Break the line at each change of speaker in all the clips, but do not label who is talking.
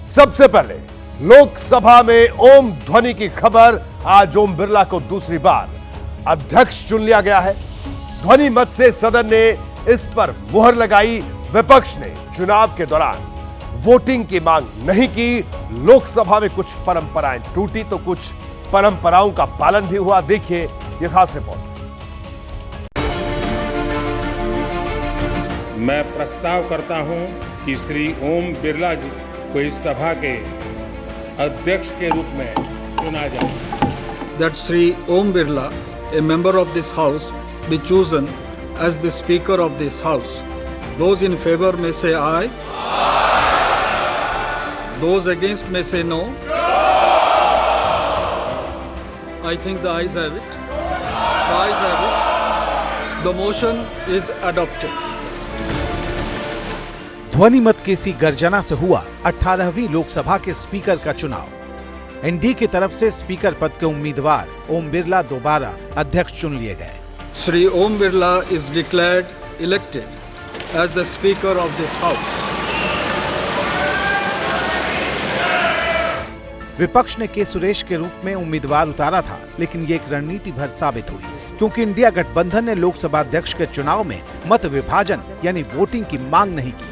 सबसे पहले लोकसभा में ओम ध्वनि की खबर। आज ओम बिरला को दूसरी बार अध्यक्ष चुन लिया गया है। ध्वनि मत से सदन ने इस पर मुहर लगाई। विपक्ष ने चुनाव के दौरान वोटिंग की मांग नहीं की। लोकसभा में कुछ परंपराएं टूटी तो कुछ परंपराओं का पालन भी हुआ। देखिए यह खास रिपोर्ट।
मैं प्रस्ताव करता हूं कि श्री ओम बिरला जी को इस सभा के अध्यक्ष के रूप में चुना जाए।
That Sri Om Birla, a member of this house, be chosen as the speaker of this house. Those in favor may say aye. Those against may say no. I think the ayes have it. The ayes have it. The motion is adopted.
ध्वनि मत की सी गर्जना से हुआ 18वीं लोकसभा के speaker का चुनाव। NDA की तरफ से स्पीकर पद के उम्मीदवार ओम बिरला दोबारा अध्यक्ष चुन लिए गए।
Sri Om Birla is declared elected as the speaker of this house.
विपक्ष ने के सुरेश के रूप में उम्मीदवार उतारा था, लेकिन ये एक रणनीति भर साबित हुई, क्योंकि इंडिया गठबंधन ने लोकसभा अध्यक्ष के चुनाव में मत विभाजन यानी वोटिंग की मांग नहीं की।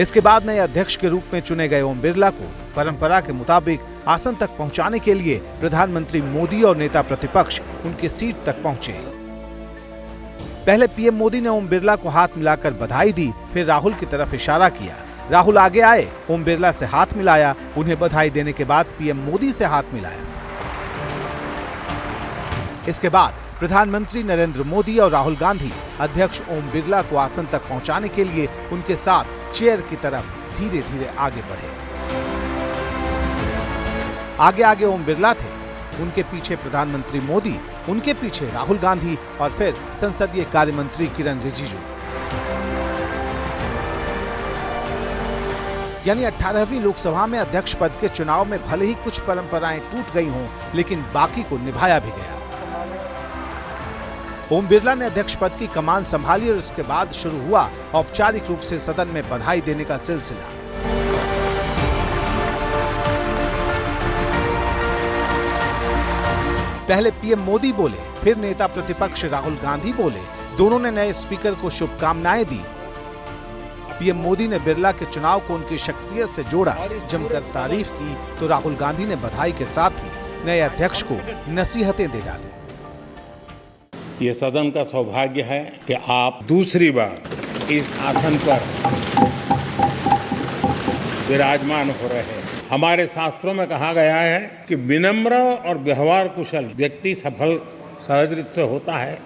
इसके बाद नए अध्यक्ष के रूप में चुने गए ओम बिरला को परंपरा के मुताबिक आसन तक पहुंचाने के लिए प्रधानमंत्री मोदी और नेता प्रतिपक्ष उनकी सीट तक पहुंचे। पहले पीएम मोदी ने ओम बिरला को हाथ मिलाकर बधाई दी, फिर राहुल की तरफ इशारा किया। राहुल आगे आए, ओम बिरला से हाथ मिलाया। उन्हें बधाई देने के बाद पीएम मोदी से हाथ मिलाया। इसके बाद प्रधानमंत्री नरेंद्र मोदी और राहुल गांधी अध्यक्ष ओम बिरला को आसन तक पहुंचाने के लिए उनके साथ चेयर की तरफ धीरे धीरे आगे बढ़े। आगे आगे ओम बिरला थे, उनके पीछे प्रधानमंत्री मोदी, उनके पीछे राहुल गांधी और फिर संसदीय कार्य मंत्री किरण रिजिजू। यानी 18वीं लोकसभा में अध्यक्ष पद के चुनाव में भले ही कुछ परंपराएं टूट गई हों, लेकिन बाकी को निभाया भी गया। ओम बिरला ने अध्यक्ष पद की कमान संभाली और उसके बाद शुरू हुआ औपचारिक रूप से सदन में बधाई देने का सिलसिला। पहले पीएम मोदी बोले, फिर नेता प्रतिपक्ष राहुल गांधी बोले। दोनों ने नए स्पीकर को शुभकामनाएं दी। पीएम मोदी ने बिरला के चुनाव को उनकी शख्सियत से जोड़ा, जमकर तारीफ की, तो राहुल गांधी ने बधाई के साथ ही नए अध्यक्ष को नसीहतें दे डाली।
ये सदन का सौभाग्य है कि आप दूसरी बार इस आसन पर विराजमान हो रहे हैं। हमारे शास्त्रों में कहा गया है कि विनम्र और व्यवहार कुशल व्यक्ति सफल सहज रूप से होता है,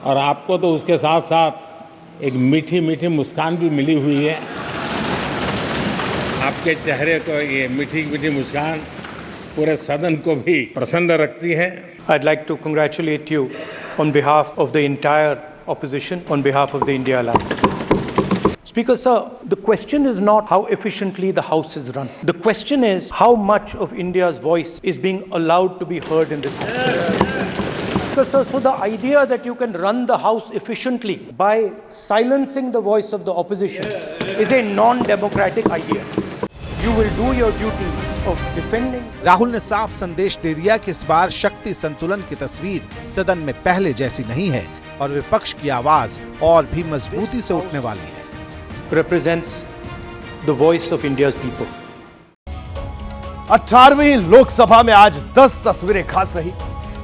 और आपको तो उसके साथ साथ एक मीठी मीठी मुस्कान भी मिली हुई है। आपके चेहरे को ये मीठी मीठी मुस्कान पूरे सदन को भी प्रसन्न रखती है।
I'd like to congratulate you on behalf of the entire opposition, on behalf of the India Alliance. Speaker sir, the question is not how efficiently the House is run. The question is how much of India's voice is being allowed to be heard in this House. Speaker sir, so the idea that you can run the House efficiently by silencing the voice of the opposition is a non-democratic idea. You will do your duty of defending.
Rahul ने साफ संदेश दे दिया कि इस बार शक्ति संतुलन की तस्वीर सदन में पहले जैसी नहीं है और विपक्ष की आवाज और भी मजबूती से उठने वाली है।
Represents the voice of India's people.
18वीं Lok Sabha में आज 10 तस्वीरें खास रही।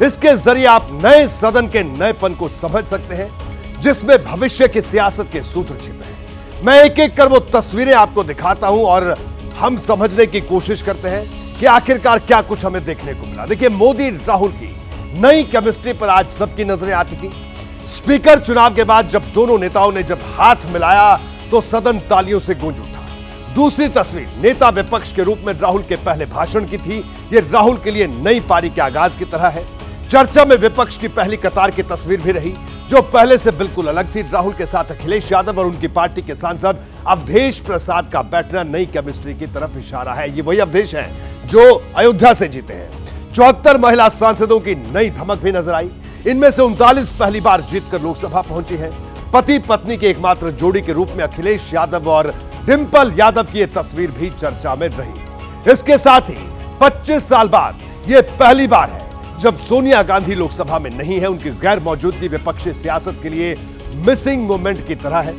इसके जरिए आप नए सदन के नएपन को समझ सकते हैं, जिसमें भविष्य की सियासत के सूत्र छिपे हैं। मैं एक एक कर वो तस्वीरें आपको दिखाता हूं और हम समझने की कोशिश करते हैं कि आखिरकार क्या कुछ हमें देखने को मिला। देखिए, मोदी राहुल की नई केमिस्ट्री पर आज सबकी नजरें अटकी। स्पीकर चुनाव के बाद जब दोनों नेताओं ने जब हाथ मिलाया तो सदन तालियों से गूंज उठा। दूसरी तस्वीर नेता विपक्ष के रूप में राहुल के पहले भाषण की थी। यह राहुल के लिए नई पारी के आगाज की तरह है। चर्चा में विपक्ष की पहली कतार की तस्वीर भी रही, जो पहले से बिल्कुल अलग थी। राहुल के साथ अखिलेश यादव और उनकी पार्टी के सांसद अवधेश प्रसाद का बैठना नई केमिस्ट्री की तरफ इशारा है। ये वही अवधेश हैं जो अयोध्या से जीते हैं। 74 महिला सांसदों की नई धमक भी नजर आई। इनमें से 39 पहली बार जीतकर लोकसभा पहुंची हैं। पति पत्नी के एकमात्र जोड़ी के रूप में अखिलेश यादव और डिंपल यादव की यह तस्वीर भी चर्चा में रही। इसके साथ ही 25 साल बाद यह पहली बार है जब सोनिया गांधी लोकसभा में नहीं है। उनकी गैर मौजूदगी विपक्षी सियासत के लिए मिसिंग मोमेंट की तरह है।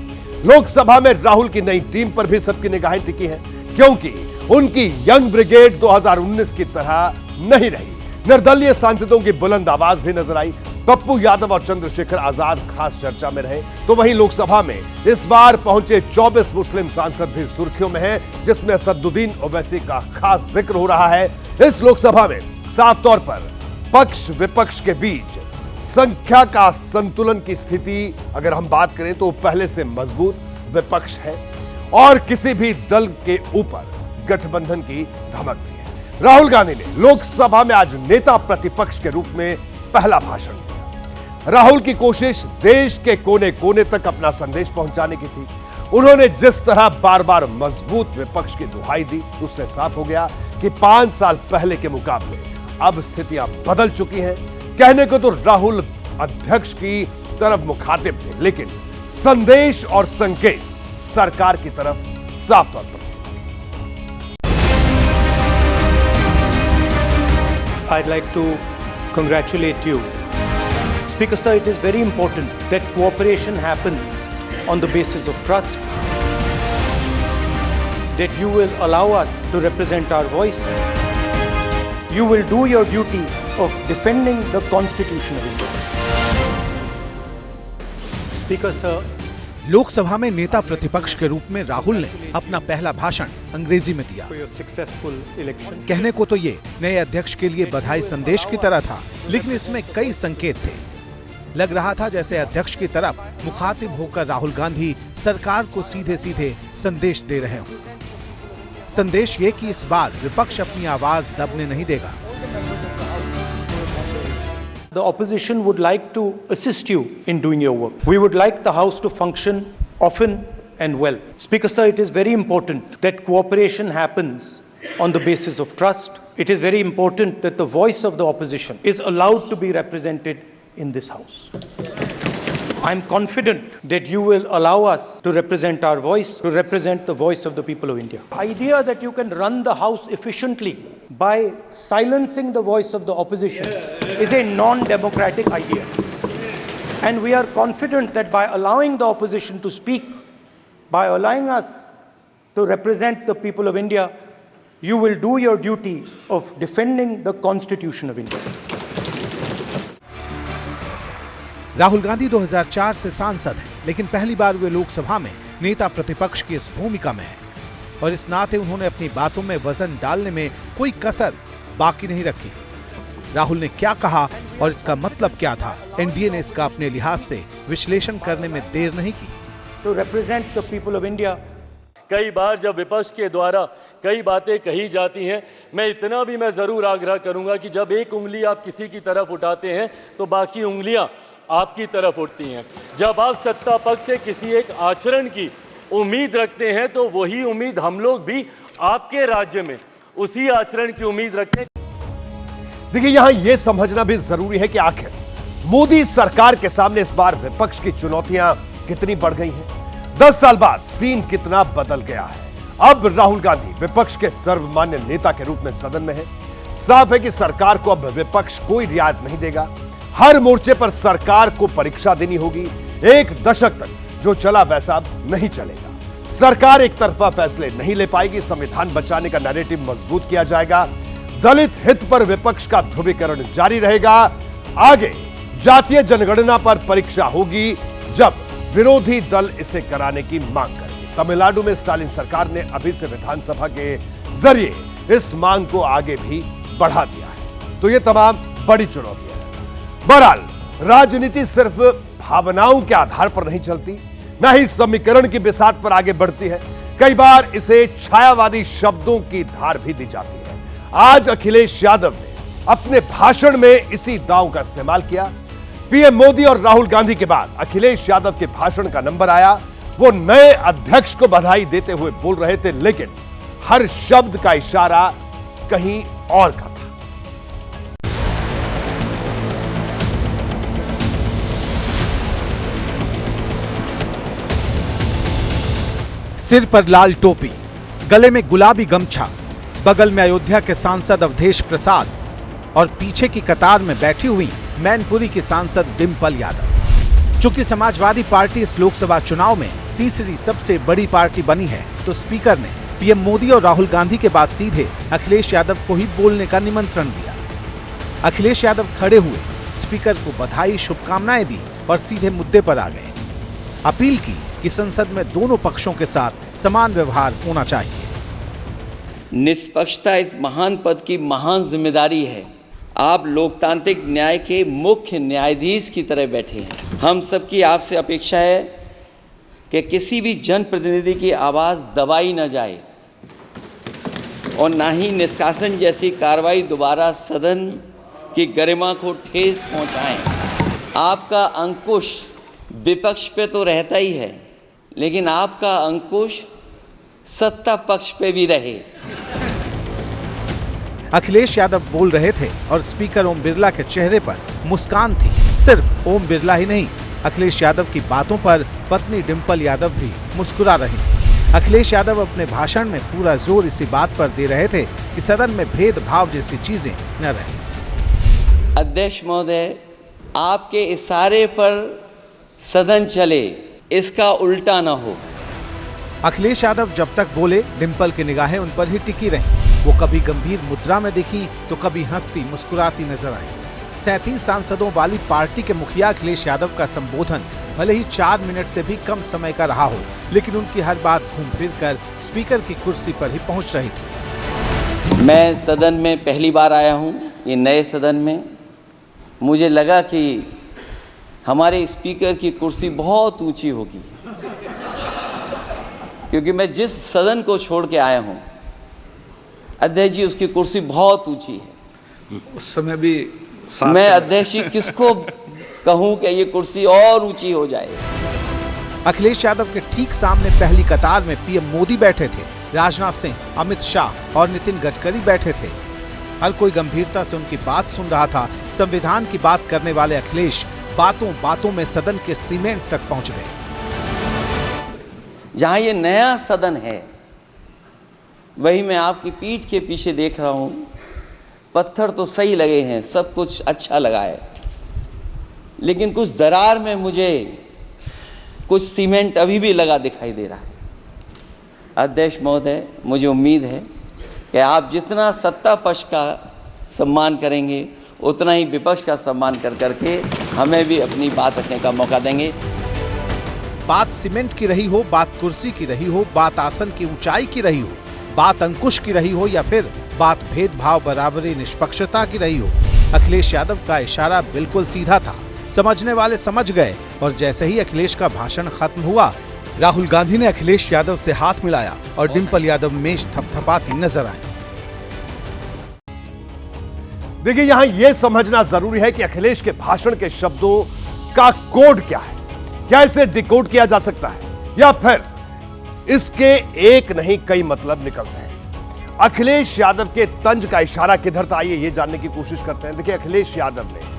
लोकसभा में राहुल की नई टीम पर भी सबकी निगाहें टिकी हैं, क्योंकि उनकी यंग ब्रिगेड 2019 की तरह नहीं रही। निर्दलीय सांसदों की बुलंद आवाज भी नजर आई। पप्पू यादव और चंद्रशेखर आजाद खास चर्चा में रहे। तो वहीं लोकसभा में इस बार पहुंचे 24 मुस्लिम सांसद भी सुर्खियों में हैं, जिसमें असदुद्दीन ओवैसी का खास जिक्र हो रहा है। इस लोकसभा में साफ तौर पर पक्ष विपक्ष के बीच संख्या का संतुलन की स्थिति अगर हम बात करें तो पहले से मजबूत विपक्ष है और किसी भी दल के ऊपर गठबंधन की धमक भी है। राहुल गांधी ने लोकसभा में आज नेता प्रतिपक्ष के रूप में पहला भाषण दिया। राहुल की कोशिश देश के कोने कोने तक अपना संदेश पहुंचाने की थी। उन्होंने जिस तरह बार बार मजबूत विपक्ष की दुहाई दी, उससे साफ हो गया कि 5 साल पहले के मुकाबले अब स्थितियां बदल चुकी हैं। कहने को तो राहुल अध्यक्ष की तरफ मुखातिब थे, लेकिन संदेश और संकेत सरकार की तरफ साफ तौर पर थे।
I'd like to congratulate you. Speaker sir, it is very important that cooperation happens on the basis of trust, that you will allow us to represent our voice. You will do your duty of defending the Constitution of India. Speaker sir,
Lok Sabha में नेता प्रतिपक्ष के रूप में राहुल ने अपना पहला भाषण अंग्रेजी में दिया।
for your successful election.
कहने को तो ये नए अध्यक्ष के लिए बधाई संदेश की तरह था, लेकिन इसमें कई संकेत थे। लग रहा था जैसे अध्यक्ष की तरफ मुखातिब होकर राहुल गांधी सरकार को सीधे सीधे संदेश दे रहे हों। संदेश ये कि इस बार विपक्ष अपनी आवाज दबने नहीं देगा।
The opposition would like to assist you in doing your work. We would like the House to function often and well. Speaker sir, it is very important that cooperation happens on the basis of trust. It is very important that the voice of the opposition is allowed to be represented in this House. I am confident that you will allow us to represent our voice, to represent the voice of the people of India. The idea that you can run the House efficiently by silencing the voice of the opposition is a non-democratic idea. And we are confident that by allowing the opposition to speak, by allowing us to represent the people of India, you will do your duty of defending the Constitution of India.
Rahul Gandhi 2004 से सांसद हैं, लेकिन पहली बार वे लोकसभा में नेता प्रतिपक्ष की इस भूमिका में हैं और इस नाते उन्होंने अपनी बातों में वजन डालने में कोई कसर बाकी नहीं रखी। राहुल ने क्या कहा और इसका मतलब क्या था, एनडीए ने इसका अपने लिहाज से विश्लेषण करने में देर नहीं की।
To represent the people of India.
कई बार जब विपक्ष के द्वारा कई बातें कही जाती हैं, मैं इतना भी मैं जरूर आग्रह करूंगा कि जब एक उंगली आप किसी की तरफ उठाते हैं तो बाकी उंगलियां आपकी तरफ उठती हैं। जब आप सत्ता पक्ष से किसी एक आचरण की उम्मीद रखते हैं तो वही उम्मीद हम लोग भी आपके राज्य में उसी आचरण की उम्मीद रखते हैं।
देखिए, यहां यह समझना भी जरूरी है कि आखिर मोदी सरकार के सामने इस बार विपक्ष की चुनौतियां कितनी बढ़ गई हैं। 10 साल बाद सीन कितना बदल गया है। अब राहुल गांधी विपक्ष के सर्वमान्य नेता के रूप में सदन में है। साफ है कि सरकार को अब विपक्ष कोई रियायत नहीं देगा। हर मोर्चे पर सरकार को परीक्षा देनी होगी। एक दशक तक जो चला वैसा अब नहीं चलेगा। सरकार एक तरफा फैसले नहीं ले पाएगी। संविधान बचाने का नैरेटिव मजबूत किया जाएगा। दलित हित पर विपक्ष का ध्रुवीकरण जारी रहेगा। आगे जातीय जनगणना पर परीक्षा होगी जब विरोधी दल इसे कराने की मांग करेंगे। तमिलनाडु में स्टालिन सरकार ने अभी से विधानसभा के जरिए इस मांग को आगे भी बढ़ा दिया है। तो ये तमाम बड़ी चुनौतियां हैं। बहरहाल राजनीति सिर्फ भावनाओं के आधार पर नहीं चलती, न ही समीकरण की बिसात पर आगे बढ़ती है। कई बार इसे छायावादी शब्दों की धार भी दी जाती है। आज अखिलेश यादव ने अपने भाषण में इसी दांव का इस्तेमाल किया। पीएम मोदी और राहुल गांधी के बाद अखिलेश यादव के भाषण का नंबर आया। वो नए अध्यक्ष को बधाई देते हुए बोल रहे थे, लेकिन हर शब्द का इशारा कहीं और का था।
सिर पर लाल टोपी, गले में गुलाबी गमछा, बगल में अयोध्या के सांसद अवधेश प्रसाद और पीछे की कतार में बैठी हुई मैनपुरी की सांसद डिंपल यादव। चूंकि समाजवादी पार्टी इस लोकसभा चुनाव में तीसरी सबसे बड़ी पार्टी बनी है, तो स्पीकर ने पीएम मोदी और राहुल गांधी के बाद सीधे अखिलेश यादव को ही बोलने का निमंत्रण दिया। अखिलेश यादव खड़े हुए, स्पीकर को बधाई शुभकामनाएं दी और सीधे मुद्दे पर आ गए। अपील की कि संसद में दोनों पक्षों के साथ समान व्यवहार होना चाहिए।
निष्पक्षता इस महान पद की महान जिम्मेदारी है। आप लोकतांत्रिक न्याय के मुख्य न्यायाधीश की तरह बैठे हैं। हम सबकी आपसे अपेक्षा है कि किसी भी जनप्रतिनिधि की आवाज़ दबाई न जाए और ना ही निष्कासन जैसी कार्रवाई दोबारा सदन की गरिमा को ठेस पहुंचाएं। आपका अंकुश विपक्ष पे तो रहता ही है, लेकिन आपका अंकुश सत्ता पक्ष पे भी रहे।
अखिलेश यादव बोल रहे थे और स्पीकर ओम बिरला के चेहरे पर मुस्कान थी। सिर्फ ओम बिरला ही नहीं, अखिलेश यादव की बातों पर पत्नी डिंपल यादव भी मुस्कुरा रही थी। अखिलेश यादव अपने भाषण में पूरा जोर इसी बात पर दे रहे थे कि सदन में भेदभाव जैसी चीजें न रहें।
अध्यक्ष महोदय, आपके इशारे पर सदन चले, इसका उल्टा न हो।
अखिलेश यादव जब तक बोले, डिंपल की निगाहें उन पर ही टिकी रहीं। वो कभी गंभीर मुद्रा में दिखी तो कभी हंसती मुस्कुराती नजर आई। 37 सांसदों वाली पार्टी के मुखिया अखिलेश यादव का संबोधन भले ही 4 मिनट से भी कम समय का रहा हो, लेकिन उनकी हर बात घूम फिर कर स्पीकर की कुर्सी पर ही पहुंच रही थी।
मैं सदन में पहली बार आया हूं, ये नए सदन में। मुझे लगा कि हमारे स्पीकर की कुर्सी बहुत ऊंची होगी, क्योंकि मैं जिस सदन को छोड़ के आया हूं, अध्यक्ष जी, उसकी कुर्सी बहुत ऊंची है।
उस समय भी
मैं अध्यक्ष जी किसको कहूं कि ये कुर्सी और ऊंची हो जाए।
अखिलेश यादव के ठीक सामने पहली कतार में पीएम मोदी बैठे थे, राजनाथ सिंह, अमित शाह और नितिन गडकरी बैठे थे। हर कोई गंभीरता से उनकी बात सुन रहा था। संविधान की बात करने वाले अखिलेश बातों बातों में सदन के सीमेंट तक पहुंच गए।
जहां ये नया सदन है, वही मैं आपकी पीठ के पीछे देख रहा हूं। पत्थर तो सही लगे हैं, सब कुछ अच्छा लगा है, लेकिन कुछ दरार में मुझे कुछ सीमेंट अभी भी लगा दिखाई दे रहा है। अध्यक्ष महोदय, मुझे उम्मीद है कि आप जितना सत्ता पक्ष का सम्मान करेंगे, उतना ही विपक्ष का सम्मान कर करके हमें भी अपनी बात रखने का मौका देंगे।
बात सीमेंट की रही हो, बात कुर्सी की रही हो, बात आसन की ऊंचाई की रही हो, बात अंकुश की रही हो या फिर बात भेदभाव, बराबरी, निष्पक्षता की रही हो, अखिलेश यादव का इशारा बिल्कुल सीधा था। समझने वाले समझ गए और जैसे ही अखिलेश का भाषण खत्म हुआ, राहुल गांधी ने अखिलेश यादव से हाथ मिलाया और डिंपल यादव मेज थपथपाती नजर आई।
देखिए, यहां यह समझना जरूरी है कि अखिलेश के भाषण के शब्दों का कोड क्या है। क्या इसे डिकोड किया जा सकता है या फिर इसके एक नहीं कई मतलब निकलते हैं। अखिलेश यादव के तंज का इशारा किधर था, आइए ये जानने की कोशिश करते हैं। देखिए, अखिलेश यादव ने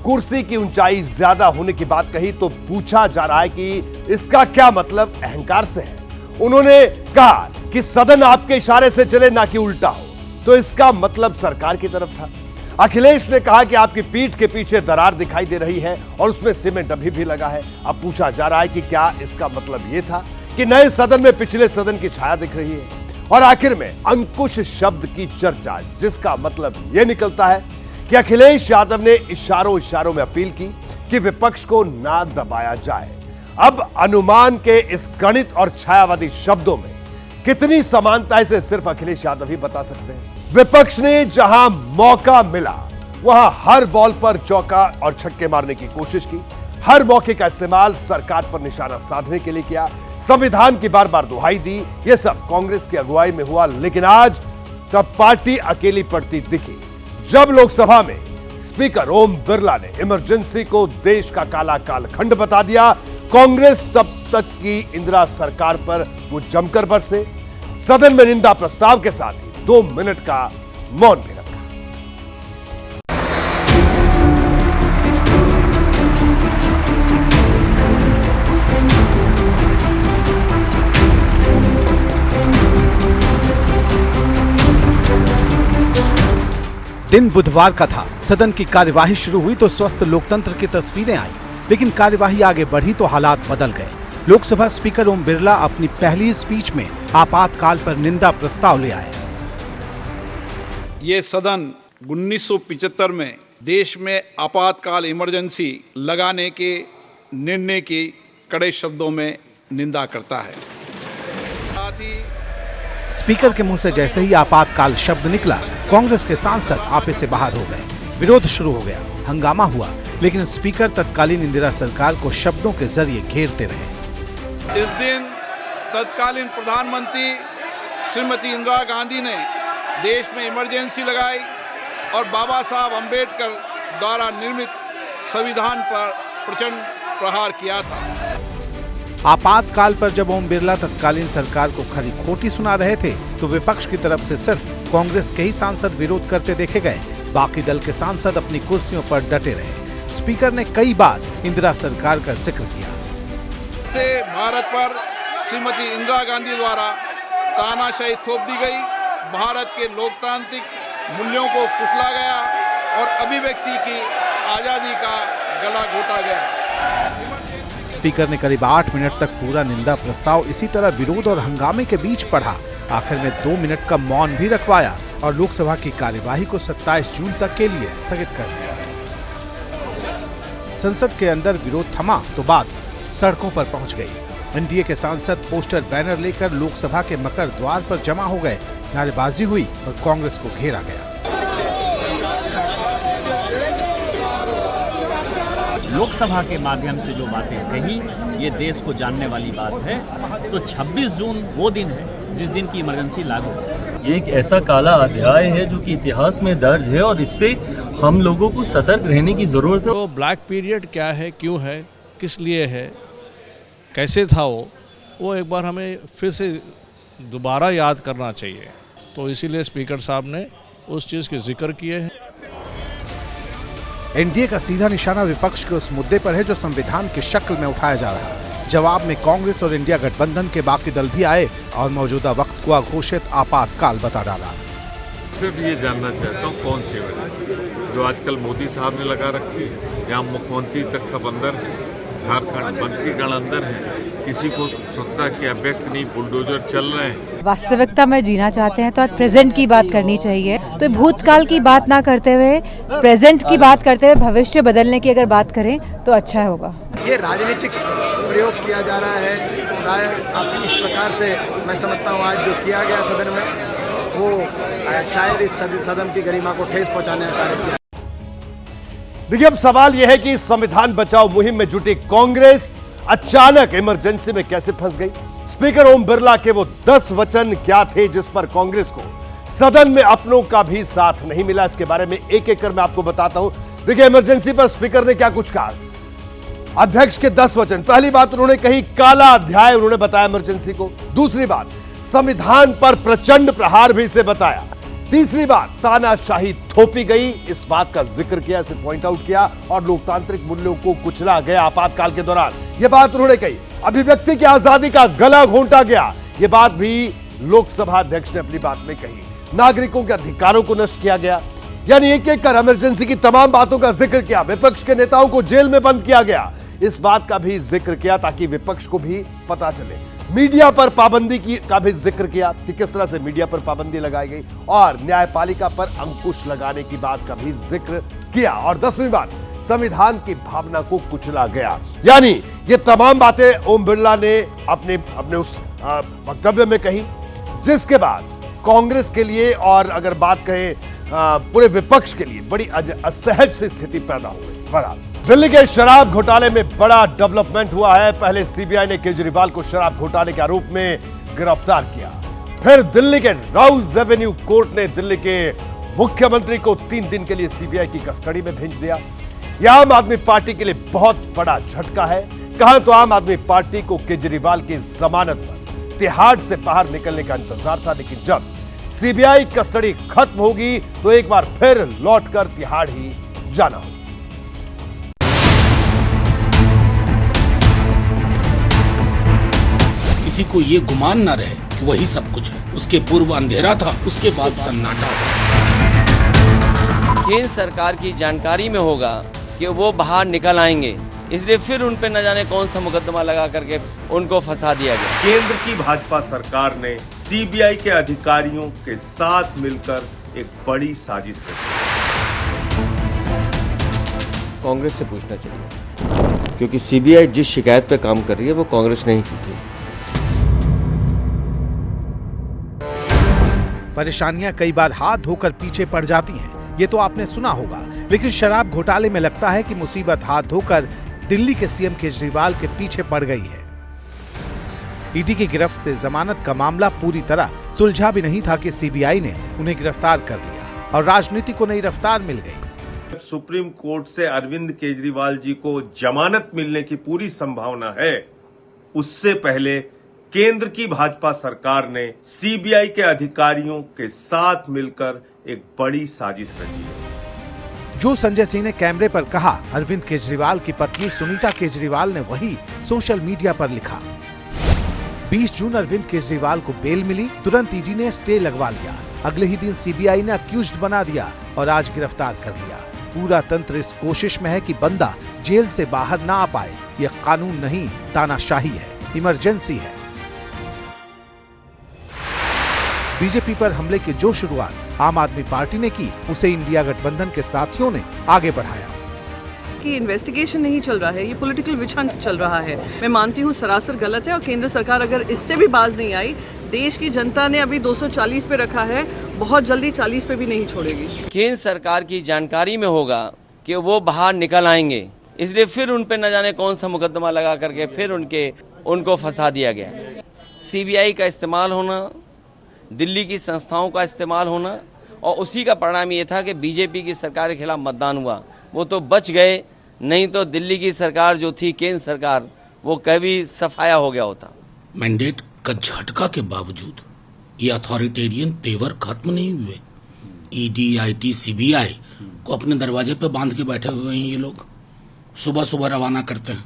कुर्सी की ऊंचाई ज्यादा होने की बात कही तो पूछा जा रहा है कि इसका क्या मतलब अहंकार से है। उन्होंने कहा कि सदन आपके इशारे से चले ना कि उल्टा हो, तो इसका मतलब सरकार की तरफ था। अखिलेश ने कहा कि आपकी पीठ के पीछे दरार दिखाई दे रही है और उसमें सीमेंट अभी भी लगा है। अब पूछा जा रहा है कि क्या इसका मतलब यह था कि नए सदन में पिछले सदन की छाया दिख रही है। और आखिर में अंकुश शब्द की चर्चा, जिसका मतलब यह निकलता है कि अखिलेश यादव ने इशारों इशारों में अपील की कि विपक्ष को ना दबाया जाए। अब अनुमान के इस गणित और छायावादी शब्दों में कितनी समानता है, इसे सिर्फ अखिलेश यादव ही बता सकते हैं। विपक्ष ने जहां मौका मिला वहां हर बॉल पर चौका और छक्के मारने की कोशिश की। हर मौके का इस्तेमाल सरकार पर निशाना साधने के लिए किया। संविधान की बार बार दुहाई दी। यह सब कांग्रेस की अगुवाई में हुआ। लेकिन आज तब पार्टी अकेली पड़ती दिखी जब लोकसभा में स्पीकर ओम बिरला ने इमरजेंसी को देश का काला कालखंड बता दिया। कांग्रेस तब तक की इंदिरा सरकार पर वो जमकर बरसे। सदन में निंदा प्रस्ताव के साथ ही 2 मिनट का मौन भी रखा।
दिन बुधवार का था। सदन की कार्यवाही शुरू हुई तो स्वस्थ लोकतंत्र की तस्वीरें आई, लेकिन कार्यवाही आगे बढ़ी तो हालात बदल गए। लोकसभा स्पीकर ओम बिरला अपनी पहली स्पीच में आपातकाल पर निंदा प्रस्ताव ले आए।
ये सदन 1975 में देश में आपातकाल इमरजेंसी लगाने के निर्णय की कड़े शब्दों में निंदा करता है। साथ ही
स्पीकर के मुंह से जैसे ही आपातकाल शब्द निकला, कांग्रेस के सांसद आपे से बाहर हो गए। विरोध शुरू हो गया, हंगामा हुआ, लेकिन स्पीकर तत्कालीन इंदिरा सरकार को शब्दों के जरिए घेरते रहे।
इस दिन तत्कालीन प्रधानमंत्री श्रीमती इंदिरा गांधी ने देश में इमरजेंसी लगाई और बाबा साहब अंबेडकर द्वारा निर्मित संविधान पर प्रचंड प्रहार किया था।
आपातकाल पर जब ओम बिरला तत्कालीन सरकार को खरी खोटी सुना रहे थे, तो विपक्ष की तरफ से सिर्फ कांग्रेस के ही सांसद विरोध करते देखे गए। बाकी दल के सांसद अपनी कुर्सियों पर डटे रहे। स्पीकर ने कई बार इंदिरा सरकार का जिक्र किया।
से भारत पर श्रीमती इंदिरा गांधी द्वारा तानाशाही थोप दी गई, भारत के लोकतांत्रिक मूल्यों को कुचला गया और अभिव्यक्ति की आजादी का गला घोटा गया।
स्पीकर ने करीब 8 मिनट तक पूरा निंदा प्रस्ताव इसी तरह विरोध और हंगामे के बीच पढ़ा। आखिर में 2 मिनट का मौन भी रखवाया और लोकसभा की कार्यवाही को 27 जून तक के लिए स्थगित कर दिया। संसद के अंदर विरोध थमा तो बात सड़कों पर पहुंच गई। एनडीए के सांसद पोस्टर बैनर लेकर लोकसभा के मकर द्वार पर जमा हो गए। नारेबाजी हुई और कांग्रेस को घेरा गया।
लोकसभा के माध्यम से जो बातें कही, ये देश को जानने वाली बात है। तो 26 जून वो दिन है जिस दिन की इमरजेंसी लागू है।
ये एक ऐसा काला अध्याय है जो कि इतिहास में दर्ज है और इससे हम लोगों को सतर्क रहने की जरूरत है।
तो ब्लैक पीरियड क्या है, क्यों है, किस लिए है, कैसे था वो एक बार हमें फिर से दोबारा याद करना चाहिए। तो इसीलिए स्पीकर साहब ने उस चीज़ के जिक्र किए हैं।
एनडीए का सीधा निशाना विपक्ष के उस मुद्दे पर है जो संविधान की शक्ल में उठाया जा रहा है। जवाब में कांग्रेस और इंडिया गठबंधन के बाकी दल भी आए और मौजूदा वक्त को अघोषित आपातकाल बता डाला।
सिर्फ ये जानना चाहता हूँ कौन सी वजह जो आजकल मोदी साहब ने लगा रखी है, यहाँ मुख्यमंत्री तक सब अंदर है, झारखंड मंत्रीगण अंदर है, किसी को सत्ता की अव्यक्त नहीं, बुलडोजर चल रहे हैं।
वास्तविकता में जीना चाहते हैं तो आज प्रेजेंट की बात करनी चाहिए। तो भूतकाल की बात ना करते हुए प्रेजेंट की बात करते हुए भविष्य बदलने की अगर बात करें तो अच्छा होगा।
ये राजनीतिक प्रयोग किया जा रहा है। आप इस प्रकार से मैं समझता हूँ आज जो किया गया सदन में वो शायद इस सदन की गरिमा को ठेस पहुँचाने का कार्य किया।
देखिए, अब सवाल यह है कि संविधान बचाओ मुहिम में जुटी कांग्रेस अचानक इमरजेंसी में कैसे फंस गई। स्पीकर ओम बिरला के वो 10 वचन क्या थे जिस पर कांग्रेस को सदन में अपनों का भी साथ नहीं मिला, इसके बारे में एक एक कर मैं आपको बताता हूं। देखिए, इमरजेंसी पर स्पीकर ने क्या कुछ कहा। अध्यक्ष के 10 वचन। पहली बात उन्होंने कही, काला अध्याय उन्होंने बताया इमरजेंसी को। दूसरी बात, संविधान पर प्रचंड प्रहार भी इसे बताया। तीसरी बात, तानाशाही थोपी गई, इस बात का जिक्र किया, इसे पॉइंट आउट किया और लोकतांत्रिक मूल्यों को कुचला गया आपातकाल के दौरान, यह बात उन्होंने कही। अभिव्यक्ति की आजादी का गला घोंटा गया, यह बात भी लोकसभा अध्यक्ष ने अपनी बात में कही। नागरिकों के अधिकारों को नष्ट किया गया, यानी एक एक कर इमरजेंसी की तमाम बातों का जिक्र किया। विपक्ष के नेताओं को जेल में बंद किया गया, इस बात का भी जिक्र किया ताकि विपक्ष को भी पता चले। मीडिया पर पाबंदी का भी जिक्र किया कि किस तरह से मीडिया पर पाबंदी लगाई गई और न्यायपालिका पर अंकुश लगाने की बात का भी जिक्र किया। और 10वीं बात, संविधान की भावना को कुचला गया। यानी ये तमाम बातें ओम बिरला ने अपने उस वक्तव्य में कही, जिसके बाद कांग्रेस के लिए और अगर बात कहें पूरे विपक्ष के लिए बड़ी असहज सी स्थिति पैदा हो गई। बहरहाल, दिल्ली के शराब घोटाले में बड़ा डेवलपमेंट हुआ है। पहले सीबीआई ने केजरीवाल को शराब घोटाले के आरोप में गिरफ्तार किया, फिर दिल्ली के राउज एवेन्यू कोर्ट ने दिल्ली के मुख्यमंत्री को 3 दिन के लिए सीबीआई की कस्टडी में भेज दिया। यह आम आदमी पार्टी के लिए बहुत बड़ा झटका है। कहा तो आम आदमी पार्टी को केजरीवाल की जमानत पर तिहाड़ से बाहर निकलने का इंतजार था, लेकिन जब सीबीआई कस्टडी खत्म होगी तो एक बार फिर लौटकर तिहाड़ ही जाना होगा।
किसी को ये गुमान ना रहे कि वही सब कुछ है। उसके पूर्व अंधेरा था, उसके बाद सन्नाटा।
केंद्र सरकार की जानकारी में होगा कि वो बाहर निकल आएंगे, इसलिए फिर उन पे न जाने कौन सा मुकदमा लगा करके उनको फंसा दिया गया।
केंद्र की भाजपा सरकार ने सीबीआई के अधिकारियों के साथ मिलकर एक बड़ी साजिश रची।
कांग्रेस से पूछना चाहिए, क्योंकि सीबीआई जिस शिकायत पे काम कर रही है वो कांग्रेस ने ही की थी।
परेशानियां कई बार हाथ धोकर पीछे पड़ जाती हैं, ये तो आपने सुना होगा, लेकिन शराब घोटाले में लगता है कि मुसीबत हाथ धोकर दिल्ली के सीएम केजरीवाल के पीछे पड़ गई है। ईडी की गिरफ्त से जमानत का मामला पूरी तरह सुलझा भी नहीं था कि सीबीआई ने उन्हें गिरफ्तार कर लिया और राजनीति को नई रफ्तार मिल गई।
सुप्रीम कोर्ट से अरविंद केजरीवाल जी को जमानत मिलने की पूरी संभावना है, उससे पहले केंद्र की भाजपा सरकार ने सीबीआई के अधिकारियों के साथ मिलकर एक बड़ी साजिश रची है।
जो संजय सिंह ने कैमरे पर कहा, अरविंद केजरीवाल की पत्नी सुनीता केजरीवाल ने वही सोशल मीडिया पर लिखा। 20 जून अरविंद केजरीवाल को बेल मिली, तुरंत ईडी ने स्टे लगवा लिया। अगले ही दिन सीबीआई ने अक्यूज्ड बना दिया और आज गिरफ्तार कर लिया। पूरा तंत्र इस कोशिश में है कि बंदा जेल से बाहर ना आ पाए। यह कानून नहीं, तानाशाही है, इमरजेंसी है। बीजेपी पर हमले की जो शुरुआत आम आदमी पार्टी ने की, उसे इंडिया गठबंधन के साथियों ने आगे बढ़ाया।
कि इन्वेस्टिगेशन नहीं चल रहा है, ये पॉलिटिकल विच हंट चल रहा है। मैं मानती हूँ सरासर गलत है और केंद्र सरकार अगर इससे भी बाज नहीं आई, देश की जनता ने अभी 240 पे रखा है, बहुत जल्दी 40 पे भी नहीं छोड़ेगी।
केंद्र सरकार की जानकारी में होगा कि वो बाहर निकल आएंगे, इसलिए फिर उन पे न जाने कौन सा मुकदमा लगा करके फिर उनको फंसा दिया गया। सीबीआई का इस्तेमाल होना, दिल्ली की संस्थाओं का इस्तेमाल होना, और उसी का परिणाम ये था कि बीजेपी की सरकार के खिलाफ मतदान हुआ। वो तो बच गए, नहीं तो दिल्ली की सरकार जो थी, केंद्र सरकार, वो कभी सफाया हो गया होता।
मैंडेट का झटका के बावजूद ये अथॉरिटेरियन तेवर खत्म नहीं हुए। ईडी, आईटी, सीबीआई को अपने दरवाजे पे बांध के बैठे हुए हैं ये लोग। सुबह सुबह रवाना करते हैं,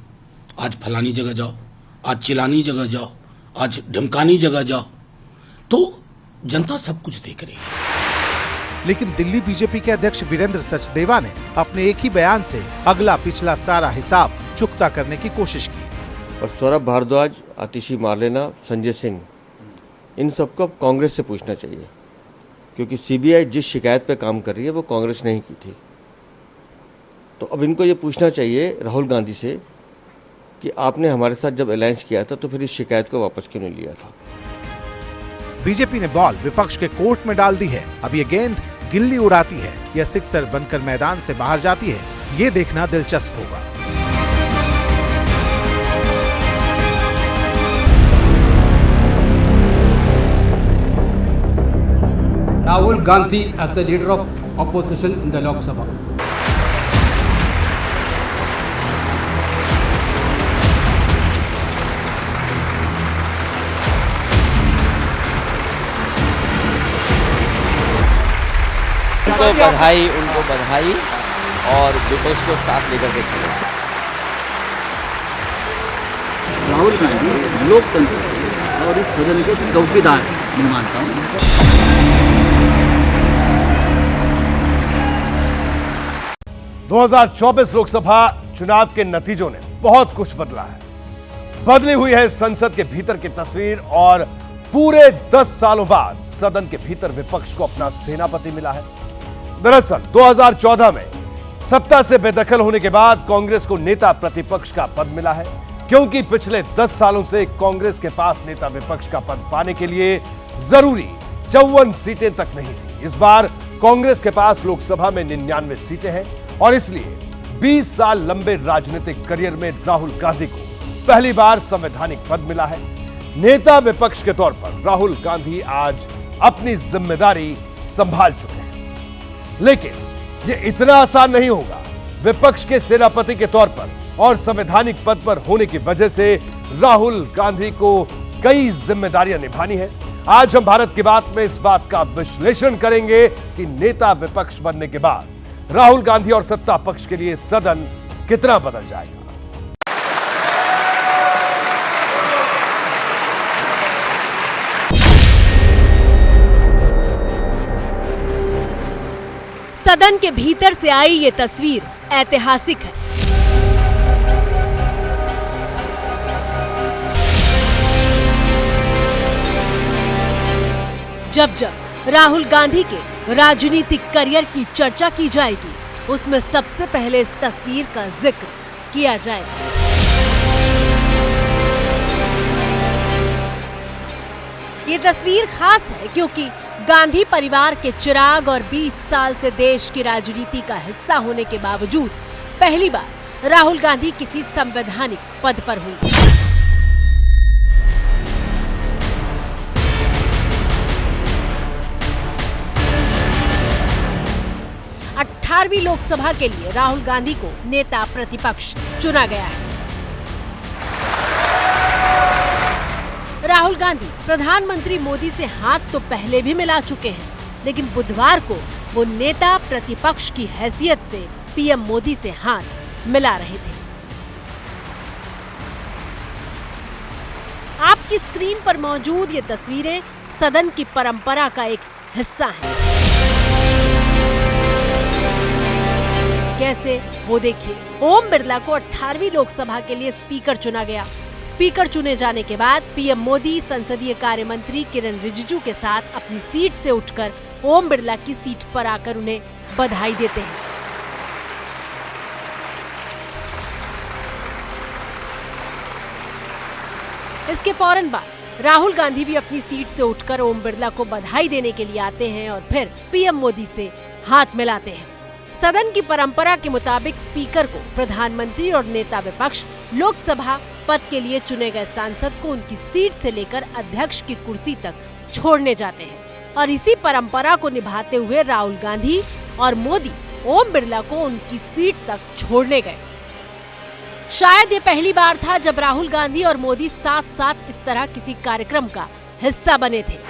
आज फलानी जगह जाओ, आज चिलानी जगह जाओ, आज ढमकानी जगह जाओ, तो जनता सब कुछ देख रही है।
लेकिन दिल्ली बीजेपी के अध्यक्ष वीरेंद्र सचदेवा ने अपने एक ही बयान से अगला पिछला सारा हिसाब चुकता करने की कोशिश की।
और सौरभ भारद्वाज, आतिशी मार्लेना, संजय सिंह, इन सबको कांग्रेस से पूछना चाहिए, क्योंकि सीबीआई जिस शिकायत पे काम कर रही है वो कांग्रेस ने ही की थी। तो अब इनको ये पूछना चाहिए राहुल गांधी से कि आपने हमारे साथ जब अलायंस किया था तो फिर इस शिकायत को वापस क्यों नहीं लिया था।
बीजेपी ने बॉल विपक्ष के कोर्ट में डाल दी है। अब ये गेंद गिल्ली उड़ाती है या सिक्सर बनकर मैदान से बाहर जाती है, ये देखना दिलचस्प होगा।
Rahul Gandhi as the leader of opposition in the Lok Sabha.
उनको बधाई और विपक्ष को साथ लेकर के चले।
राहुल गांधी लोकतंत्र और इस सदन के चौकीदार मैं मानता हूँ।
2024 लोकसभा चुनाव के नतीजों ने बहुत कुछ बदला है। बदली हुई है संसद के भीतर की तस्वीर और पूरे 10 सालों बाद सदन के भीतर विपक्ष को अपना सेनापति मिला है। दरअसल 2014 में सत्ता से बेदखल होने के बाद कांग्रेस को नेता प्रतिपक्ष का पद मिला है, क्योंकि पिछले 10 सालों से कांग्रेस के पास नेता विपक्ष का पद पाने के लिए जरूरी 54 सीटें तक नहीं थी। इस बार कांग्रेस के पास लोकसभा में 99 सीटें हैं और इसलिए 20 साल लंबे राजनीतिक करियर में राहुल गांधी को पहली बार संवैधानिक पद मिला है। नेता विपक्ष के तौर पर राहुल गांधी आज अपनी जिम्मेदारी संभाल चुके हैं, लेकिन यह इतना आसान नहीं होगा। विपक्ष के सेनापति के तौर पर और संवैधानिक पद पर होने की वजह से राहुल गांधी को कई जिम्मेदारियां निभानी है। आज हम भारत की बात में इस बात का विश्लेषण करेंगे कि नेता विपक्ष बनने के बाद राहुल गांधी और सत्ता पक्ष के लिए सदन कितना बदल जाएगा।
सदन के भीतर से आई ये तस्वीर ऐतिहासिक है। जब जब राहुल गांधी के राजनीतिक करियर की चर्चा की जाएगी, उसमें सबसे पहले इस तस्वीर का जिक्र किया जाएगा। ये तस्वीर खास है क्योंकि गांधी परिवार के चिराग और 20 साल से देश की राजनीति का हिस्सा होने के बावजूद पहली बार राहुल गांधी किसी संवैधानिक पद पर हुए। 18वीं लोकसभा के लिए राहुल गांधी को नेता प्रतिपक्ष चुना गया है। राहुल गांधी प्रधानमंत्री मोदी से हाथ तो पहले भी मिला चुके हैं, लेकिन बुधवार को वो नेता प्रतिपक्ष की हैसियत से पीएम मोदी से हाथ मिला रहे थे। आपकी स्क्रीन पर मौजूद ये तस्वीरें सदन की परंपरा का एक हिस्सा हैं। कैसे, वो देखिए। ओम बिरला को 18वीं लोकसभा के लिए स्पीकर चुना गया। स्पीकर चुने जाने के बाद पीएम मोदी संसदीय कार्य मंत्री किरण रिजिजू के साथ अपनी सीट से उठकर ओम बिरला की सीट पर आकर उन्हें बधाई देते हैं। इसके फौरन बाद राहुल गांधी भी अपनी सीट से उठकर ओम बिरला को बधाई देने के लिए आते हैं और फिर पीएम मोदी से हाथ मिलाते हैं। सदन की परंपरा के मुताबिक स्पीकर को प्रधानमंत्री और नेता विपक्ष लोकसभा पद के लिए चुने गए सांसद को उनकी सीट से लेकर अध्यक्ष की कुर्सी तक छोड़ने जाते हैं और इसी परंपरा को निभाते हुए राहुल गांधी और मोदी ओम बिरला को उनकी सीट तक छोड़ने गए। शायद ये पहली बार था जब राहुल गांधी और मोदी साथ साथ इस तरह किसी कार्यक्रम का हिस्सा बने थे।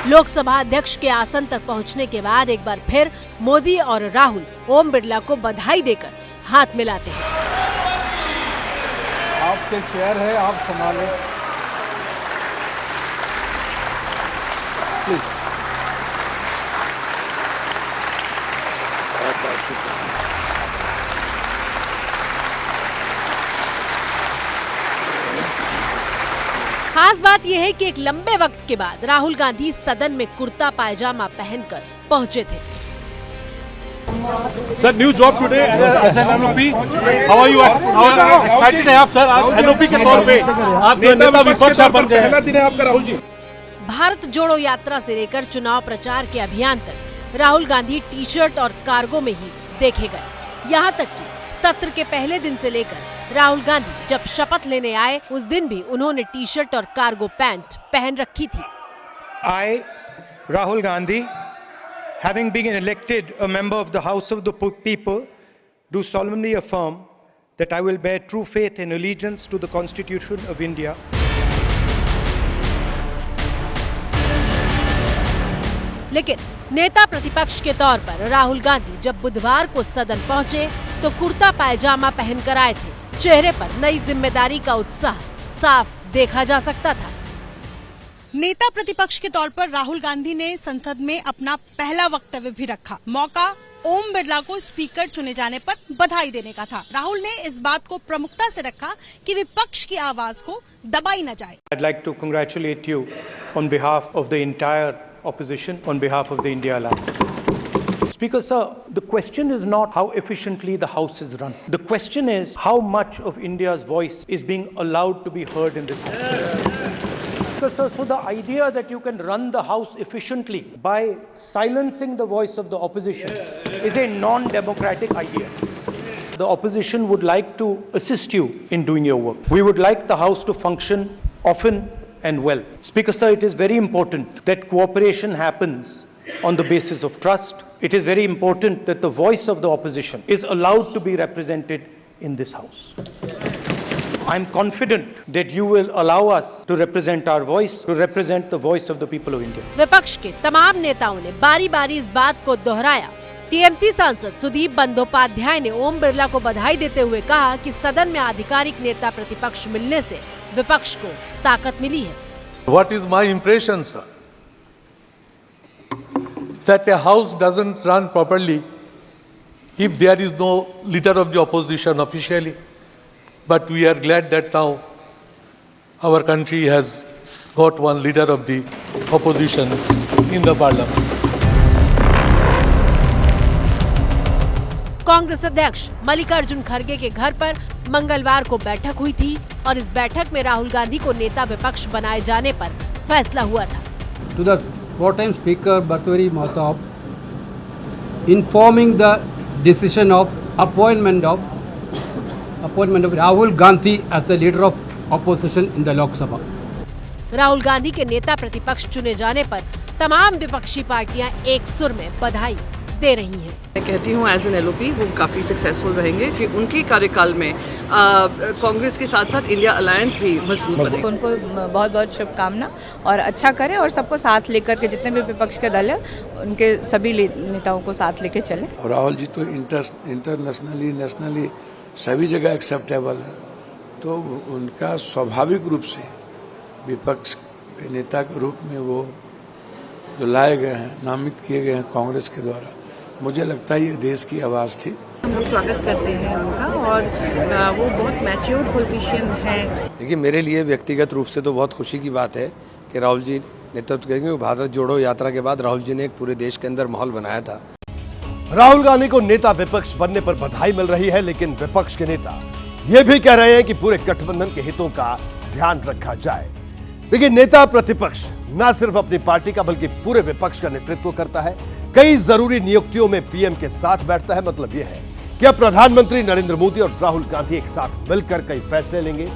लोकसभा अध्यक्ष के आसन तक पहुंचने के बाद एक बार फिर मोदी और राहुल ओम बिरला को बधाई देकर हाथ मिलाते हैं।
आपके चेयर है, आप संभालें प्लीज। खास बात यह है कि एक लंबे वक्त के बाद राहुल गांधी सदन में कुर्ता पायजामा पहनकर पहुंचे थे।
Sir, new job today as an NOP, how are you? Excited है आप सर? आप एनओपी के तौर पे आप नेता विपक्ष बन गए, पहला दिन है आपका राहुल जी।
भारत जोड़ो यात्रा से लेकर चुनाव प्रचार के अभियान तक राहुल गांधी टी शर्ट और कार्गो में ही देखे गए। यहाँ तक कि सत्र के पहले दिन से लेकर राहुल गांधी जब शपथ लेने आए, उस दिन भी उन्होंने टी शर्ट और कार्गो पैंट पहन रखी थी।
I, Rahul Gandhi, having been elected a member of the House of the People, do solemnly affirm that I will bear true faith and allegiance to the Constitution of India.
लेकिन नेता प्रतिपक्ष के तौर पर राहुल गांधी जब बुधवार को सदन पहुंचे तो कुर्ता पायजामा पहनकर आए थे। चेहरे पर नई जिम्मेदारी का उत्साह साफ देखा जा सकता था।
नेता प्रतिपक्ष के तौर पर राहुल गांधी ने संसद में अपना पहला वक्तव्य भी रखा। मौका ओम बिरला को स्पीकर चुने जाने पर बधाई देने का था। राहुल ने इस बात को प्रमुखता से रखा कि विपक्ष की आवाज को दबाई न जाए।
I'd like to congratulate you on behalf of the entire opposition, on behalf of the India Alliance. Speaker sir, the question is not how efficiently the House is run. The question is how much of India's voice is being allowed to be heard in this House. Speaker sir, so the idea that you can run the House efficiently by silencing the voice of the opposition is a non-democratic idea. The opposition would like to assist you in doing your work. We would like the House to function often and well. Speaker sir, it is very important that cooperation happens on the basis of trust. It is very important that the voice of the opposition is allowed to be represented in this House. I am confident that you will allow us to represent our voice, to represent the voice of the people of India.
विपक्ष के तमाम नेताओं ने बारी-बारी इस बात को दोहराया TMC सांसद सुदीप बंदोपाध्याय ने ओम बिरला को बधाई देते हुए कहा कि सदन में आधिकारिक नेता प्रतिपक्ष मिलने से विपक्ष को ताकत मिली है।
What is my impression, sir? That a house doesn't run properly if there is no leader of the opposition officially. But we are glad that now our country has got one leader of the opposition in the parliament.
Congress अध्यक्ष मल्लिकार्जुन खड़गे के घर पर मंगलवार को बैठक हुई थी और इस बैठक में राहुल गांधी को नेता विपक्ष बनाए जाने पर फैसला हुआ था।
To the pro-time speaker Bhartwari Mahtab, informing the decision of appointment of Rahul Gandhi as the leader of opposition in the Lok Sabha.
Rahul Gandhi के नेता प्रतिपक्ष चुने जाने पर तमाम विपक्षी पार्टियां एक सुर में बधाई दे रही हैं।
मैं कहती हूँ एज एन एलओपी वो काफ़ी सक्सेसफुल रहेंगे कि उनके कार्यकाल में कांग्रेस के साथ साथ इंडिया अलायंस भी मजबूत बने।
उनको बहुत बहुत शुभकामना और अच्छा करें और सबको साथ लेकर के जितने भी विपक्ष के दल है उनके सभी नेताओं को साथ लेके चलें।
राहुल जी तो इंटरनेशनली नेशनली सभी जगह एक्सेप्टेबल है, तो उनका स्वाभाविक रूप से विपक्ष के नेता के रूप में वो जो लाए गए हैं, नामित किए गए हैं कांग्रेस के द्वारा, मुझे लगता है ये देश की आवाज़ थी।
हम लोग स्वागत करते हैं उनका और वो बहुत मैच्योर्ड पॉलिटिशियन हैं।
देखिए, मेरे लिए व्यक्तिगत रूप से तो बहुत खुशी की बात है कि राहुल जी नेतृत्व करेंगे। भारत जोड़ो यात्रा के बाद राहुल जी ने एक पूरे देश के अंदर माहौल बनाया था।
राहुल गांधी को नेता विपक्ष बनने पर बधाई मिल रही है, लेकिन विपक्ष के नेता ये भी कह रहे हैं कि पूरे गठबंधन के हितों का ध्यान रखा जाए। देखिए, नेता प्रतिपक्ष न सिर्फ अपनी पार्टी का बल्कि पूरे विपक्ष का नेतृत्व करता है। कई जरूरी नियुक्तियों में पीएम के साथ बैठता है। मतलब यह है कि अब प्रधानमंत्री नरेंद्र मोदी और राहुल गांधी एक साथ मिलकर कई फैसले लेंगे।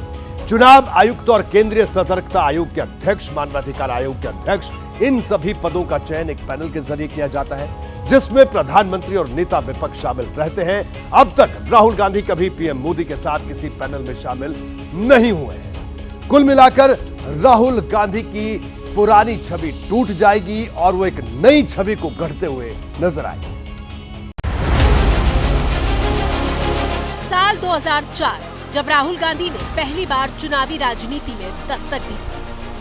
चुनाव आयुक्त और केंद्रीय सतर्कता आयोग के अध्यक्ष, मानवाधिकार आयोग के अध्यक्ष, इन सभी पदों का चयन एक पैनल के जरिए किया जाता है जिसमें प्रधानमंत्री और नेता विपक्ष शामिल रहते हैं। अब तक राहुल गांधी कभी पीएम मोदी के साथ किसी पैनल में शामिल नहीं हुए हैं। कुल मिलाकर राहुल गांधी की पुरानी छवि टूट जाएगी और वो एक नई छवि को गढ़ते हुए नजर आएगी।
साल 2004 जब राहुल गांधी ने पहली बार चुनावी राजनीति में दस्तक दी।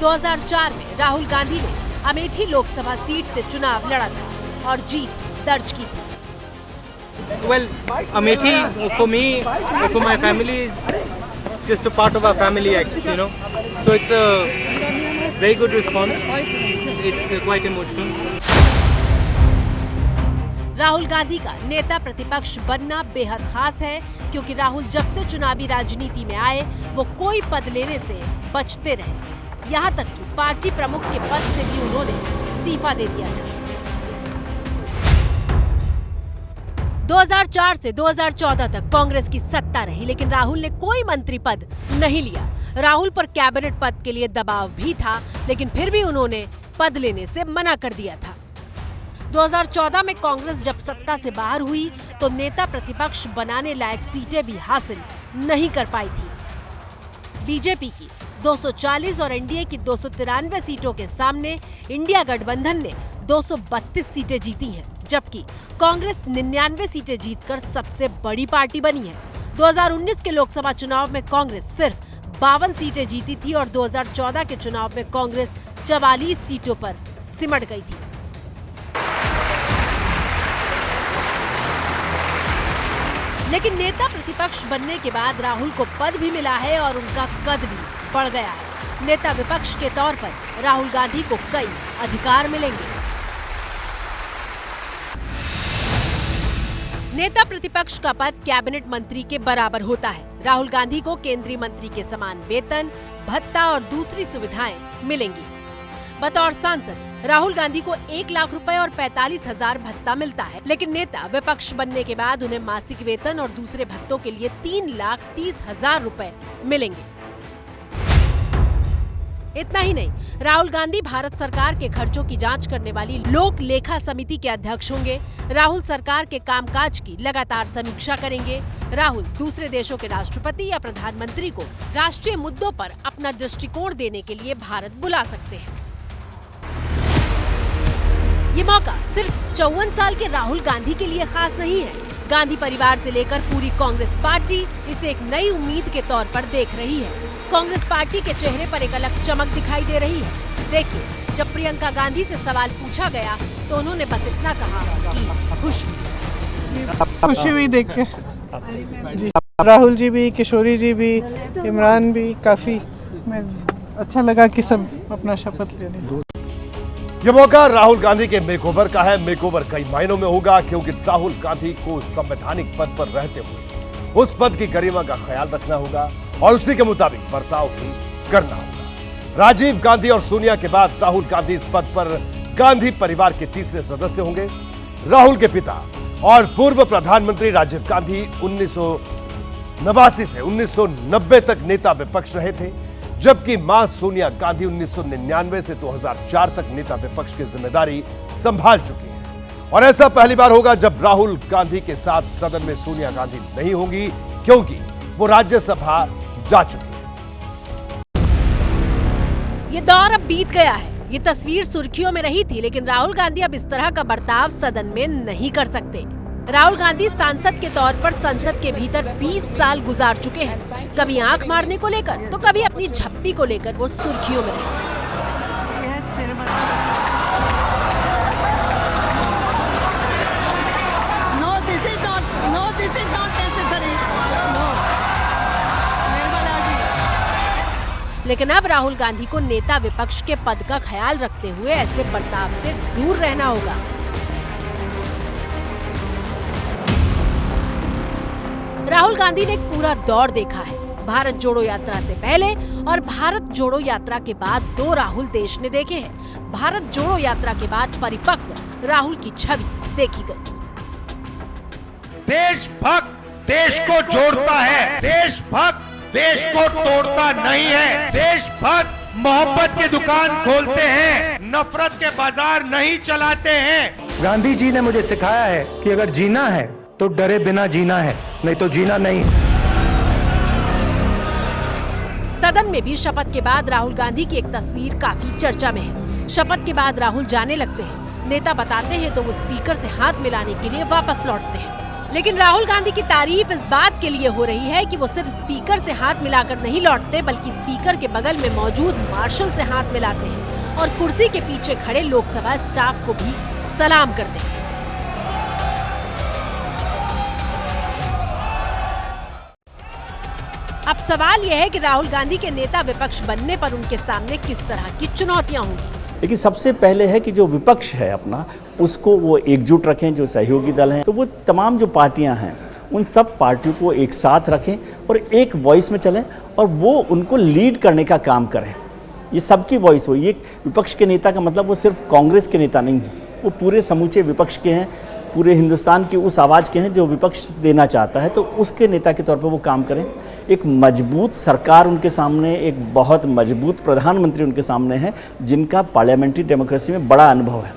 2004 में राहुल गांधी ने अमेठी लोकसभा सीट से चुनाव लड़ा था और जीत दर्ज की थी।
Well, Amethi for me, for my family is just a part of our family, you know. So it's a very good response. It's quite emotional.
Rahul Gandhi का नेता प्रतिपक्ष बनना बेहद खास है क्योंकि राहुल जब से चुनावी राजनीति में आए वो कोई पद लेने से बचते रहे। यहाँ तक कि पार्टी प्रमुख के पद से भी उन्होंने इस्तीफा दे दिया था। 2004 से 2014 तक कांग्रेस की सत्ता रही, लेकिन राहुल ने कोई मंत्री पद नहीं लिया। राहुल पर कैबिनेट पद के लिए दबाव भी था, लेकिन फिर भी उन्होंने पद लेने से मना कर दिया था। 2014 में कांग्रेस जब सत्ता से बाहर हुई तो नेता प्रतिपक्ष बनाने लायक सीटें भी हासिल नहीं कर पाई थी। बीजेपी की 240 और एनडीए की 293 सीटों के सामने इंडिया गठबंधन ने 232 सीटें जीती हैं, जबकि कांग्रेस 99 सीटें जीतकर सबसे बड़ी पार्टी बनी है। 2019 के लोकसभा चुनाव में कांग्रेस सिर्फ 52 सीटें जीती थी और 2014 के चुनाव में कांग्रेस 44 सीटों पर सिमट गई थी। लेकिन नेता प्रतिपक्ष बनने के बाद राहुल को पद भी मिला है और उनका कद भी बढ़ गया है। नेता विपक्ष के तौर पर राहुल गांधी को कई अधिकार मिलेंगे। नेता प्रतिपक्ष का पद कैबिनेट मंत्री के बराबर होता है। राहुल गांधी को केंद्रीय मंत्री के समान वेतन, भत्ता और दूसरी सुविधाएं मिलेंगी। बतौर सांसद राहुल गांधी को 1 लाख रुपए और 45,000 भत्ता मिलता है, लेकिन नेता विपक्ष बनने के बाद उन्हें मासिक वेतन और दूसरे भत्तों के लिए 3,30,000 रुपए मिलेंगे। इतना ही नहीं, राहुल गांधी भारत सरकार के खर्चों की जांच करने वाली लोक लेखा समिति के अध्यक्ष होंगे। राहुल सरकार के कामकाज की लगातार समीक्षा करेंगे। राहुल दूसरे देशों के राष्ट्रपति या प्रधानमंत्री को राष्ट्रीय मुद्दों पर अपना दृष्टिकोण देने के लिए भारत बुला सकते हैं। ये मौका सिर्फ 54 साल के राहुल गांधी के लिए खास नहीं है। गांधी परिवार से लेकर पूरी कांग्रेस पार्टी इसे एक नई उम्मीद के तौर पर देख रही है। कांग्रेस पार्टी के चेहरे पर एक अलग चमक दिखाई दे रही है। देखिए, जब प्रियंका गांधी से सवाल पूछा गया तो उन्होंने बस इतना कहा कि
खुशी हुई देख के। जी, राहुल जी भी, किशोरी जी भी, इमरान भी, काफी अच्छा लगा कि सब अपना शपथ ले लें।
यह मौका राहुल गांधी के मेकओवर का है। मेकओवर कई मायनों में होगा, क्योंकि राहुल गांधी को संवैधानिक पद पर रहते हुए उस पद की गरिमा का ख्याल रखना होगा और उसी के मुताबिक बर्ताव भी करना होगा। राजीव गांधी और सोनिया के बाद राहुल गांधी इस पद पर गांधी परिवार के तीसरे सदस्य होंगे। राहुल के पिता और पूर्व प्रधानमंत्री राजीव गांधी 1989 से 1990 तक नेता विपक्ष रहे थे, जबकि मां सोनिया गांधी 1999 से 2004 तक नेता विपक्ष की जिम्मेदारी संभाल चुकी है। और ऐसा पहली बार होगा जब राहुल गांधी के साथ सदन में सोनिया गांधी नहीं होंगी, क्योंकि वो राज्यसभा जा चुकी है।
ये दौर अब बीत गया है। ये तस्वीर सुर्खियों में रही थी, लेकिन राहुल गांधी अब इस तरह का बर्ताव सदन में नहीं कर सकते। राहुल गांधी सांसद के तौर पर संसद के भीतर 20 साल गुजार चुके हैं। कभी आंख मारने को लेकर तो कभी अपनी झप्पी को लेकर वो सुर्खियों में रहे। लेकिन अब राहुल गांधी को नेता विपक्ष के पद का ख्याल रखते हुए ऐसे बर्ताव से दूर रहना होगा। राहुल गांधी ने एक पूरा दौर देखा है। भारत जोड़ो यात्रा से पहले और भारत जोड़ो यात्रा के बाद दो राहुल देश ने देखे हैं। भारत जोड़ो यात्रा के बाद परिपक्व राहुल की छवि देखी गई।
देशभक्त देश को जोड़ता है, देशभक्त देश को तोड़ता नहीं है। देशभक्त मोहब्बत की दुकान खोलते हैं, नफरत के बाजार नहीं चलाते हैं।
गांधी जी ने मुझे सिखाया है कि अगर जीना है तो डरे बिना जीना है, नहीं तो जीना नहीं।
सदन में भी शपथ के बाद राहुल गांधी की एक तस्वीर काफी चर्चा में है। शपथ के बाद राहुल जाने लगते हैं। नेता बताते हैं तो वो स्पीकर से हाथ मिलाने के लिए वापस लौटते हैं। लेकिन राहुल गांधी की तारीफ इस बात के लिए हो रही है कि वो सिर्फ स्पीकर से हाथ मिलाकर नहीं लौटते, बल्कि स्पीकर के बगल में मौजूद मार्शल से हाथ मिलाते हैं और कुर्सी के पीछे खड़े लोकसभा स्टाफ को भी सलाम करते हैं। अब सवाल यह है कि राहुल गांधी के नेता विपक्ष बनने पर उनके सामने किस तरह की चुनौतियां होंगी।
लेकिन सबसे पहले है कि जो विपक्ष है अपना, उसको वो एकजुट रखें। जो सहयोगी दल हैं, तो वो तमाम जो पार्टियां हैं उन सब पार्टियों को एक साथ रखें और एक वॉइस में चलें और वो उनको लीड करने का काम करें। ये सबकी वॉइस हो। ये विपक्ष के नेता का मतलब वो सिर्फ कांग्रेस के नेता नहीं है, वो पूरे समूचे विपक्ष के हैं, पूरे हिंदुस्तान की उस आवाज़ के हैं जो विपक्ष देना चाहता है। तो उसके नेता के तौर पर वो काम करें। एक मजबूत सरकार उनके सामने, एक बहुत मजबूत प्रधानमंत्री उनके सामने है जिनका पार्लियामेंट्री डेमोक्रेसी में बड़ा अनुभव है।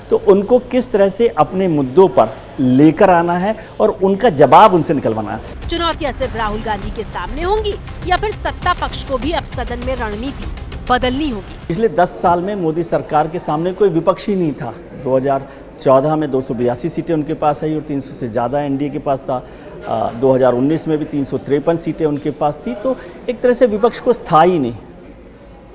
तो उनको किस तरह से अपने मुद्दों पर लेकर आना है और उनका जवाब उनसे निकलवाना है।
चुनौतियां सिर्फ राहुल गांधी के सामने होंगी या फिर सत्ता पक्ष को भी अब सदन में रणनीति बदलनी होगी।
पिछले 10 साल में मोदी सरकार के सामने कोई विपक्ष ही नहीं था। 2014 में 282 सीटें उनके पास आई और 300 से ज़्यादा एनडीए के पास था। 2019 में भी 353 सीटें उनके पास थी। तो एक तरह से विपक्ष को था ही नहीं।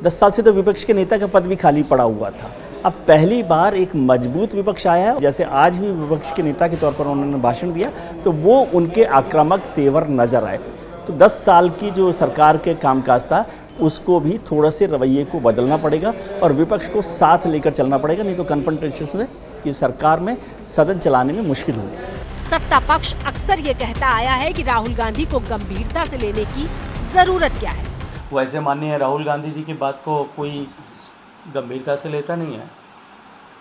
10 साल से तो विपक्ष के नेता का पद भी खाली पड़ा हुआ था। अब पहली बार एक मजबूत विपक्ष आया है। जैसे आज भी विपक्ष के नेता के तौर पर उन्होंने भाषण दिया तो वो उनके आक्रामक तेवर नजर आए। तो 10 साल की जो सरकार के कामकाज था उसको भी थोड़ा से रवैये को बदलना पड़ेगा और विपक्ष को साथ लेकर चलना पड़ेगा, नहीं तो कन्फ्रंटेशन से ये सरकार में सदन चलाने में मुश्किल होगी।
सत्ता पक्ष अक्सर ये कहता आया है कि राहुल गांधी को गंभीरता से लेने की जरूरत क्या है।
वैसे माननीय राहुल गांधी जी की बात को कोई गंभीरता से लेता नहीं है,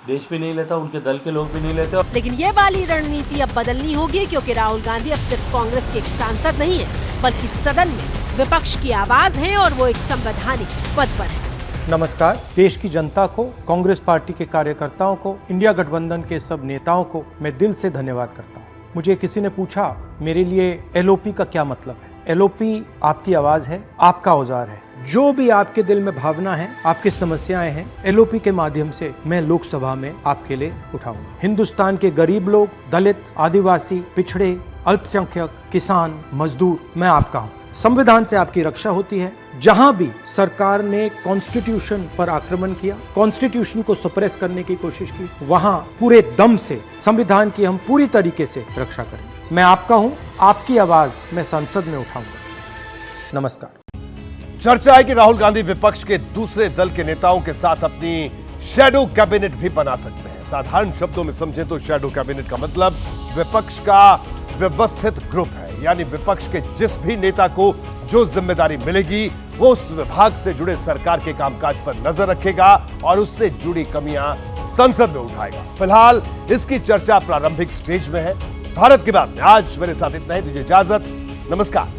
देश भी नहीं लेता, उनके दल के लोग भी नहीं लेते।
लेकिन ये वाली रणनीति अब बदलनी होगी, क्योंकि राहुल गांधी अब सिर्फ कांग्रेस के एक सांसद नहीं है, बल्कि सदन में विपक्ष की आवाज है और वो एक संवैधानिक पद पर है।
नमस्कार। देश की जनता को, कांग्रेस पार्टी के कार्यकर्ताओं को, इंडिया गठबंधन के सब नेताओं को मैं दिल से धन्यवाद करता हूँ। मुझे किसी ने पूछा मेरे लिए एलओपी का क्या मतलब है। एलओपी आपकी आवाज है, आपका औजार है। जो भी आपके दिल में भावना है, आपकी समस्याएं हैं, एलओपी के माध्यम से मैं लोकसभा में आपके लिए उठाऊंगा। हिंदुस्तान के गरीब लोग, दलित, आदिवासी, पिछड़े, अल्पसंख्यक, किसान, मजदूर, मैं आपका हूँ। संविधान से आपकी रक्षा होती है। जहां भी सरकार ने कॉन्स्टिट्यूशन पर आक्रमण किया, कॉन्स्टिट्यूशन को सप्रेस करने की कोशिश की, वहां पूरे दम से संविधान की हम पूरी तरीके से रक्षा करेंगे। मैं आपका हूं, आपकी आवाज मैं संसद में उठाऊंगा। नमस्कार।
चर्चा है कि राहुल गांधी विपक्ष के दूसरे दल के नेताओं के साथ अपनी शैडो कैबिनेट भी बना सकते हैं। साधारण शब्दों में समझे तो शैडो कैबिनेट का मतलब विपक्ष का व्यवस्थित ग्रुप है, यानी विपक्ष के जिस भी नेता को जो जिम्मेदारी मिलेगी वो उस विभाग से जुड़े सरकार के कामकाज पर नजर रखेगा और उससे जुड़ी कमियां संसद में उठाएगा। फिलहाल इसकी चर्चा प्रारंभिक स्टेज में है। भारत के बाद में आज मेरे साथ इतना ही, दीजिए इजाजत, नमस्कार।